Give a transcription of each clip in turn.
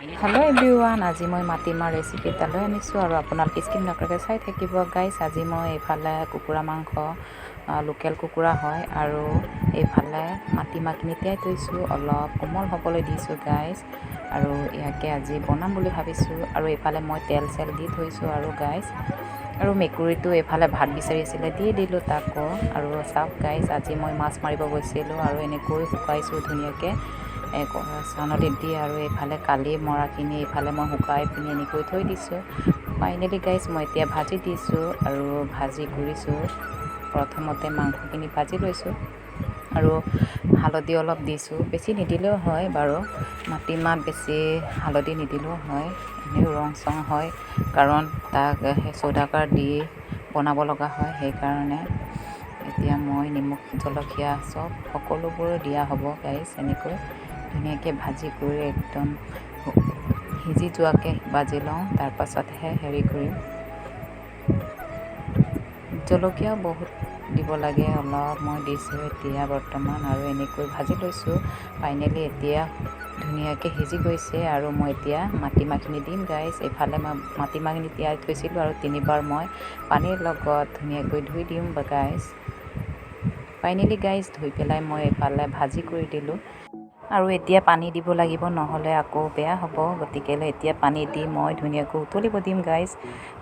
Hello' everyone, আজি মই মাটিমাহ ৰেচিপি এটা লৈ আনিছোঁ আৰু আপোনালোকে স্কিপ নকৰাকৈ চাই থাকিব গাইছ। আজি মই এইফালে কুকুৰা মাংস, লোকেল কুকুৰা হয়, আৰু এইফালে মাটিমাহখিনি তিয়াই থৈছোঁ, অলপ কোমল হ'বলৈ দিছোঁ গাইছ। আৰু ইয়াকে আজি বনাম বুলি ভাবিছোঁ। আৰু এইফালে মই তেল চেল দি থৈছোঁ আৰু গাইছ। আৰু মেকুৰীটো এইফালে ভাত বিচাৰিছিলে, দি দিলোঁ তাকো। আৰু চাওক গাইছ, আজি মই মাছ মাৰিব গৈছিলোঁ আৰু এনেকৈ শুকাইছোঁ ধুনীয়াকৈ নদীত দি। আৰু এইফালে কালি মৰাখিনি এইফালে মই শুকাই পিনি এনেকৈ থৈ দিছোঁ। ফাইনেলি গাইছ, মই এতিয়া ভাজি দিছোঁ আৰু ভাজি কৰিছোঁ। প্ৰথমতে মাংসখিনি ভাজি লৈছোঁ আৰু হালধি অলপ দিছোঁ, বেছি নিদিলেও হয় বাৰু। মাটিমাহ বেছি হালধি নিদিলেও হয়, এনেও ৰং চং হয়, কাৰণ তাক চৌদাকাৰ দি বনাব লগা হয়, সেইকাৰণে। এতিয়া মই নিমখ জলকীয়া চব সকলোবোৰ দিয়া হ'ব গাইছ। এনেকৈ ধুনীয়াকৈ ভাজি কৰি একদম সিজি যোৱাকৈ ভাজি লওঁ, তাৰপাছতহে হেৰি কৰিম। জলকীয়াও বহুত দিব লাগে, অলপ মই দিছোঁ এতিয়া বৰ্তমান। আৰু এনেকৈ ভাজি লৈছোঁ। ফাইনেলি এতিয়া ধুনীয়াকৈ সিজি গৈছে আৰু মই এতিয়া মাটিমাহখিনি দিম গাইছ। এইফালে মই মাটিমাহখিনি তিয়াই থৈছিলোঁ আৰু 3বাৰ মই পানীৰ লগত ধুনীয়াকৈ ধুই দিম গাইছ। ফাইনেলি গাইছ, ধুই পেলাই মই এইফালে ভাজি কৰি দিলোঁ। আৰু এতিয়া পানী দিব লাগিব, নহ'লে আকৌ বেয়া হ'ব, গতিকেলৈ এতিয়া পানী দি মই ধুনীয়াকৈ উতলিব দিম গাইছ।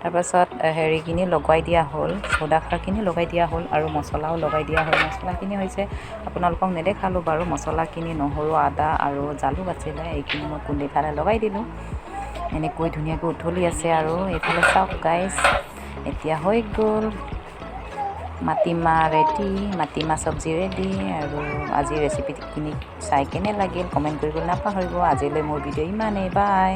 তাৰপাছত হেৰিখিনি লগাই দিয়া হ'ল, চৌদাখাৰখিনি লগাই দিয়া হ'ল আৰু মছলাও লগাই দিয়া হ'ল। মছলাখিনি হৈছে, আপোনালোকক নেদেখালোঁ বাৰু, মছলাখিনি নহৰু, আদা আৰু জালুক আছিলে, এইখিনি মই খুন্দি পেলাই লগাই দিলোঁ। এনেকৈ ধুনীয়াকৈ উতলি আছে। আৰু এইফালে চাওক গাইছ, এতিয়া হৈ গ'ল মাটিমাহ ৰেডি, মাটিমাহ চব্জি ৰেডি। আৰু আজিৰ ৰেচিপিখিনি চাই কেনে লাগিল কমেণ্ট কৰিবলৈ নাপাহৰিব। আজিলৈ মোৰ ভিডিঅ' ইমানেই, বাই।